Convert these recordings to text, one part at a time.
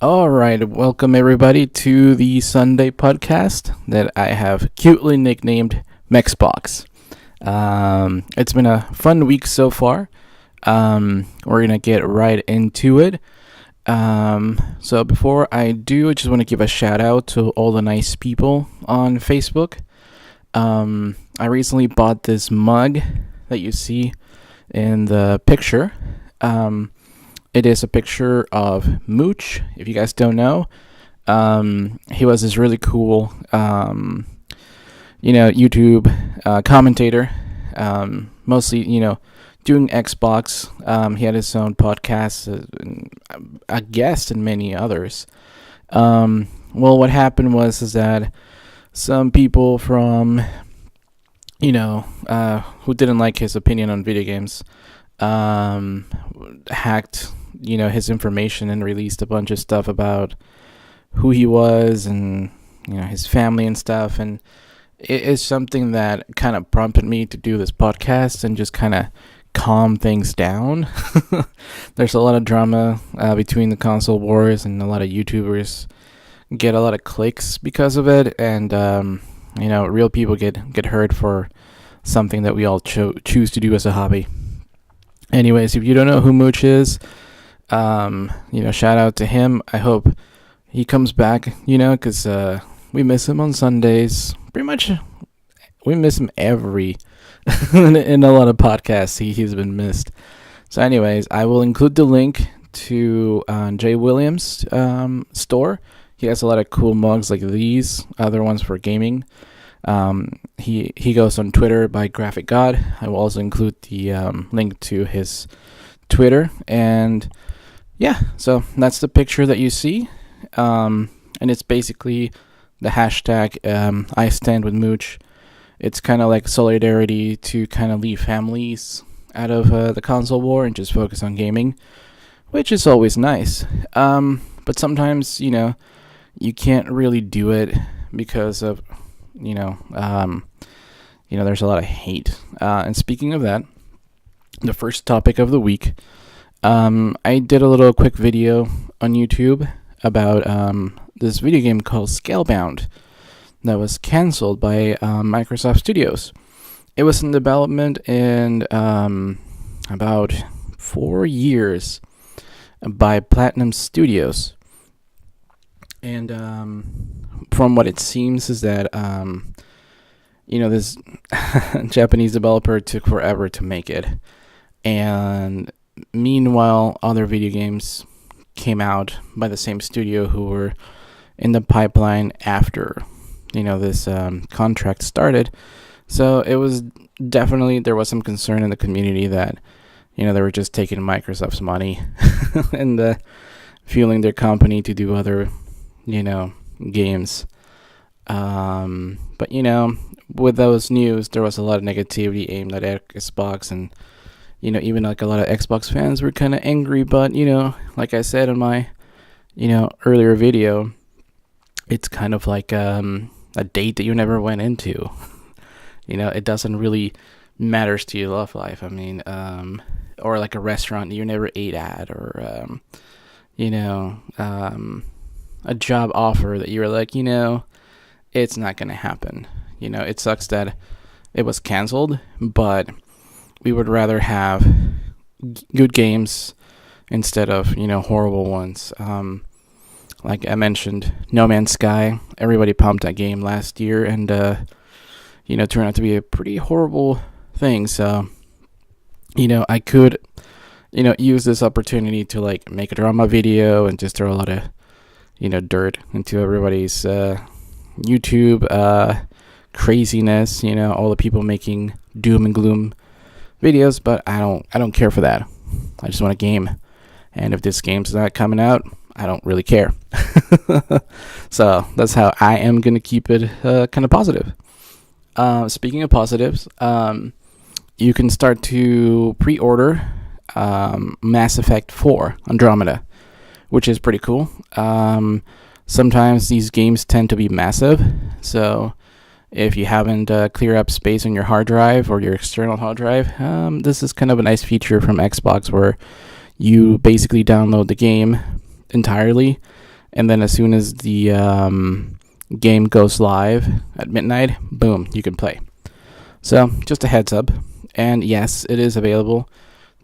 All right, welcome everybody to the Sunday podcast that I have cutely nicknamed Medicus Box. It's been a fun week so far. We're gonna get right into it. So before I do, I just want to give a shout out to all the nice people on Facebook. I recently bought this mug that you see in the picture. It is a picture of Mooch. If you guys don't know, he was this really cool, YouTube commentator. Mostly, doing Xbox. He had his own podcast, a guest, and many others. Well, what happened was that some people from, who didn't like his opinion on video games, hacked his information and released a bunch of stuff about who he was and his family and stuff. And it is something that kind of prompted me to do this podcast and just kind of calm things down. There's a lot of drama between the console wars, and a lot of YouTubers get a lot of clicks because of it, and real people get hurt for something that we all choose to do as a hobby. Anyways, if you don't know who Mooch is, shout out to him. I hope he comes back, because we miss him on Sundays. Pretty much, we miss him in a lot of podcasts. He's been missed. So anyways, I will include the link to Jay Williams' store. He has a lot of cool mugs like these, other ones for gaming. He goes on Twitter by Graphic God. I will also include the link to his Twitter, and yeah, so that's the picture that you see, and it's basically the hashtag I stand with Mooch. It's kind of like solidarity to kind of leave families out of the console war and just focus on gaming, which is always nice. But sometimes you can't really do it because of there's a lot of hate. And speaking of that, the first topic of the week, I did a little quick video on YouTube about this video game called Scalebound that was canceled by Microsoft Studios. It was in development in about 4 years by Platinum Studios. And from what it seems is that this Japanese developer took forever to make it, and meanwhile other video games came out by the same studio who were in the pipeline after this contract started. So it was definitely, there was some concern in the community that they were just taking Microsoft's money and fueling their company to do other games. But with those news, there was a lot of negativity aimed at Xbox, and even like a lot of Xbox fans were kind of angry. But like I said in my earlier video, it's kind of like a date that you never went into. It doesn't really matter to your love life. I mean, or like a restaurant you never ate at, or a job offer that you were like, it's not going to happen. It sucks that it was canceled, but we would rather have good games instead of, horrible ones. Like I mentioned, No Man's Sky, everybody pumped that game last year, and, turned out to be a pretty horrible thing. So, I could, use this opportunity to like make a drama video and just throw a lot of dirt into everybody's YouTube craziness, all the people making doom and gloom videos, but I don't care for that. I just want a game, and if this game's not coming out, I don't really care. So that's how I am gonna keep it kind of positive. Speaking of positives, you can start to pre-order Mass Effect 4 Andromeda, which is pretty cool. Sometimes these games tend to be massive, so if you haven't cleared up space on your hard drive or your external hard drive, this is kind of a nice feature from Xbox where you basically download the game entirely, and then as soon as the game goes live at midnight, boom, you can play. So just a heads up. And yes, it is available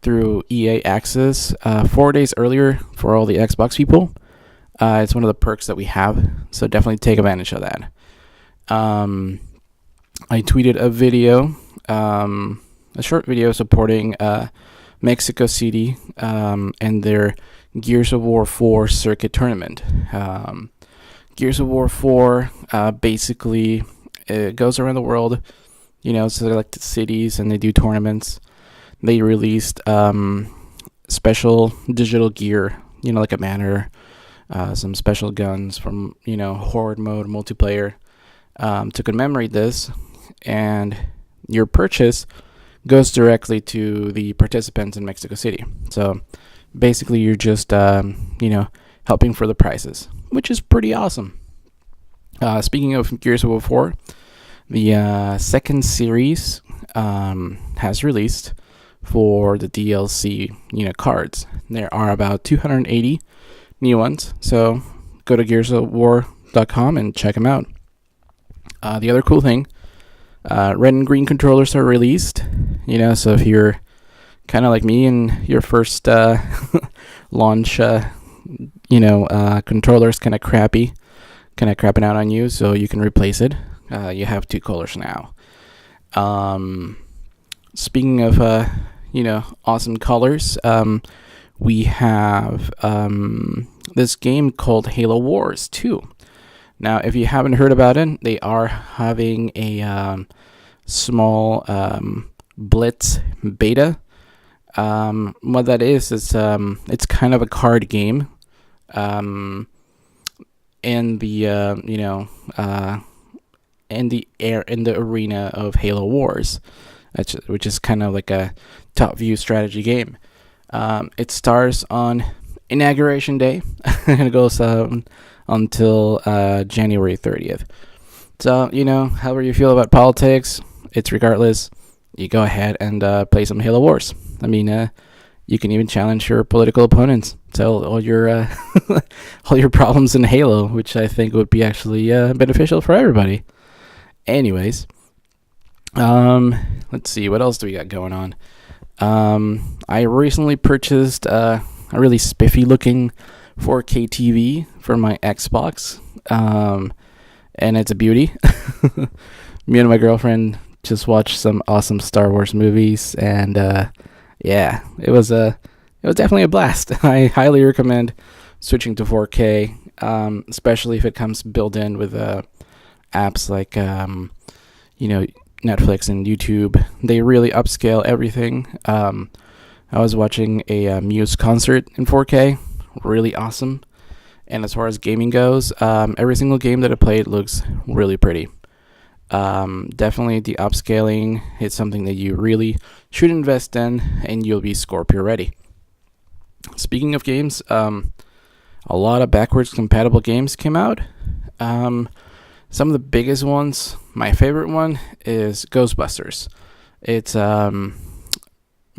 through EA Access 4 days earlier for all the Xbox people. It's one of the perks that we have, so definitely take advantage of that. I tweeted a video, a short video supporting Mexico City and their Gears of War 4 circuit tournament. Gears of War 4 basically it goes around the world, selected cities, and they do tournaments. They released special digital gear, like a banner, some special guns from, horde mode multiplayer to commemorate this. And your purchase goes directly to the participants in Mexico City. So basically you're just, helping for the prizes, which is pretty awesome. Speaking of Gears of War 4, the second series has released for the DLC, cards. There are about 280 new ones, so go to gearsofwar.com and check them out. The other cool thing, red and green controllers are released, so if you're kind of like me and your first launch, controller's kind of crapping out on you, so you can replace it. You have 2 colors now. Speaking of, awesome colors, we have this game called Halo Wars 2. Now, if you haven't heard about it, they are having a small Blitz beta. What that is it's kind of a card game in the in the arena of Halo Wars, which is kind of like a top view strategy game. It starts on Inauguration Day and it goes until January 30th. So, however you feel about politics, it's regardless. You go ahead and play some Halo Wars. I mean, you can even challenge your political opponents. Tell all your all your problems in Halo, which I think would be actually beneficial for everybody. Anyways, let's see, what else do we got going on? I recently purchased a really spiffy looking 4K TV for my Xbox, and it's a beauty. Me and my girlfriend just watched some awesome Star Wars movies, and yeah, it was definitely a blast. I highly recommend switching to 4K, especially if it comes built in with apps like Netflix and YouTube. They really upscale everything. I was watching a Muse concert in 4K, really awesome. And as far as gaming goes, every single game that I played looks really pretty. Definitely the upscaling is something that you really should invest in, and you'll be Scorpio ready. Speaking of games, a lot of backwards compatible games came out. Some of the biggest ones, my favorite one is Ghostbusters. It's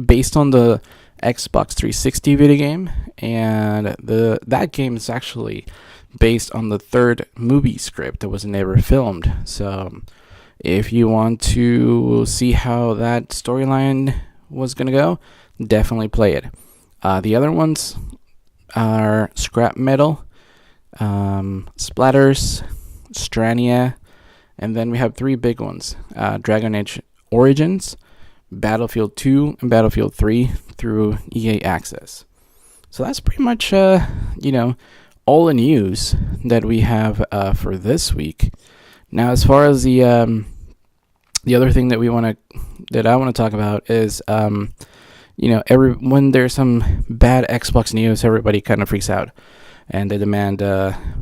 based on the Xbox 360 video game, and that game is actually based on the third movie script that was never filmed. So if you want to see how that storyline was going to go, definitely play it. The other ones are Scrap Metal, Splatters, Strania, and then we have 3 big ones, Dragon Age Origins, Battlefield 2, and Battlefield 3 through EA Access. So that's pretty much, all the news that we have for this week. Now, as far as the other thing that I want to talk about is, when there's some bad Xbox news, everybody kind of freaks out, and they demand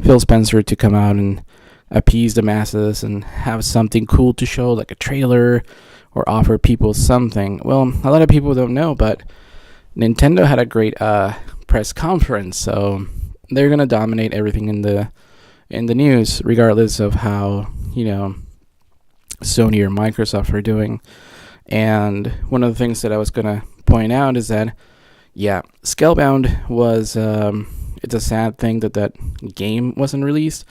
Phil Spencer to come out and appease the masses and have something cool to show, like a trailer, or offer people something. Well, a lot of people don't know, but Nintendo had a great press conference, so they're gonna dominate everything in the news, regardless of how Sony or Microsoft are doing. And one of the things that I was gonna point out is that, yeah, Scalebound was it's a sad thing that game wasn't released.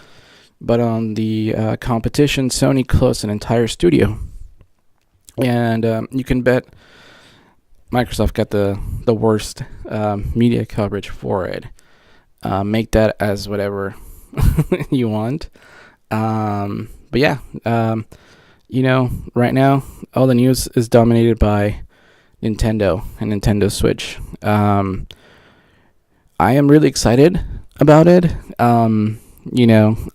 But on the competition, Sony closed an entire studio, and you can bet Microsoft got the worst media coverage for it. Make that as whatever you want. But yeah, right now all the news is dominated by Nintendo and Nintendo Switch. I am really excited about it.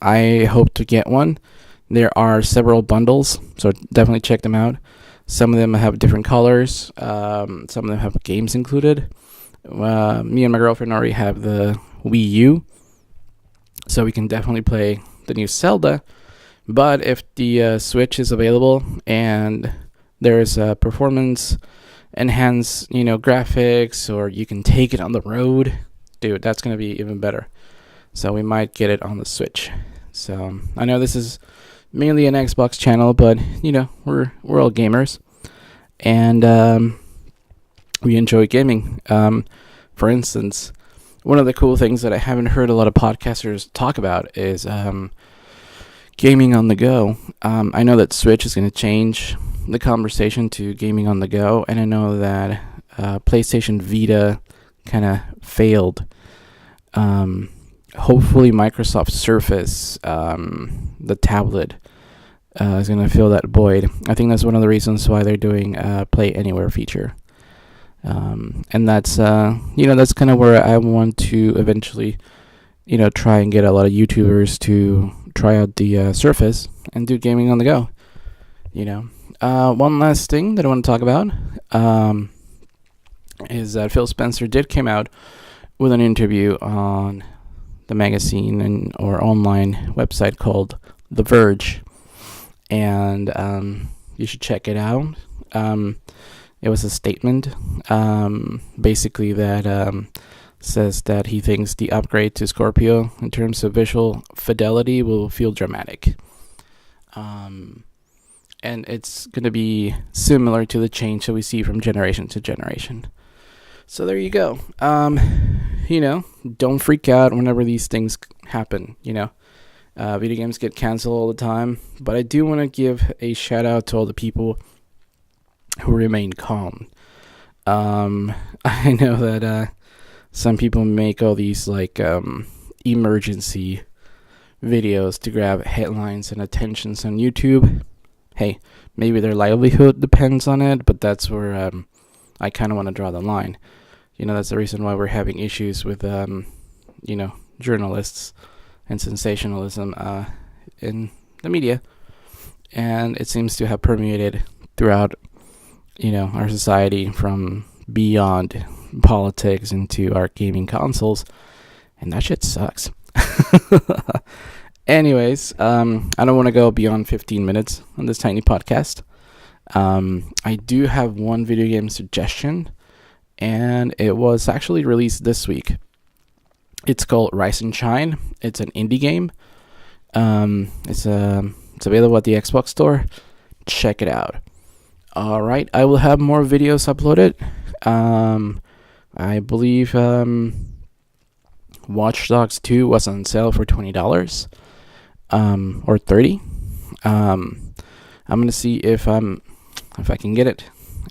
I hope to get one. There are several bundles, so definitely check them out. Some of them have different colors. Some of them have games included. Me and my girlfriend already have the Wii U, so we can definitely play the new Zelda. But if the Switch is available and there's performance enhanced, graphics, or you can take it on the road, dude, that's gonna be even better. So we might get it on the Switch. So I know this is mainly an Xbox channel, but we're all gamers, and we enjoy gaming. For instance, one of the cool things that I haven't heard a lot of podcasters talk about is gaming on the go. I know that Switch is going to change the conversation to gaming on the go, and I know that PlayStation Vita kind of failed. Hopefully Microsoft Surface, the tablet, is going to fill that void. I think that's one of the reasons why they're doing Play Anywhere feature. And that's kind of where I want to eventually, try and get a lot of YouTubers to try out the Surface and do gaming on the go. One last thing that I want to talk about is that Phil Spencer did come out with an interview on the magazine or online website called The Verge, and you should check it out. It was a statement, basically that says that he thinks the upgrade to Scorpio in terms of visual fidelity will feel dramatic. And it's going to be similar to the change that we see from generation to generation. So there you go. Don't freak out whenever these things happen. Video games get canceled all the time. But I do want to give a shout out to all the people who remain calm. I know that some people make all these emergency videos to grab headlines and attentions on YouTube. Hey, maybe their livelihood depends on it, but that's where I kind of want to draw the line. That's the reason why we're having issues with journalists and sensationalism in the media, and it seems to have permeated throughout our society from beyond politics into our gaming consoles, and that shit sucks. Anyways, I don't want to go beyond 15 minutes on this tiny podcast. I do have one video game suggestion, and it was actually released this week. It's called Rise and Shine. It's an indie game. It's available at the Xbox Store. Check it out. All right, I will have more videos uploaded. I believe Watch Dogs 2 was on sale for $20 or $30. I'm gonna see if I can get it,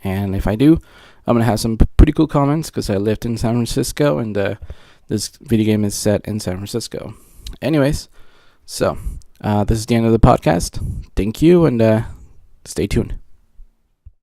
and if I do, I'm gonna have some pretty cool comments because I lived in San Francisco, and this video game is set in San Francisco. Anyways, so this is the end of the podcast. Thank you, and stay tuned.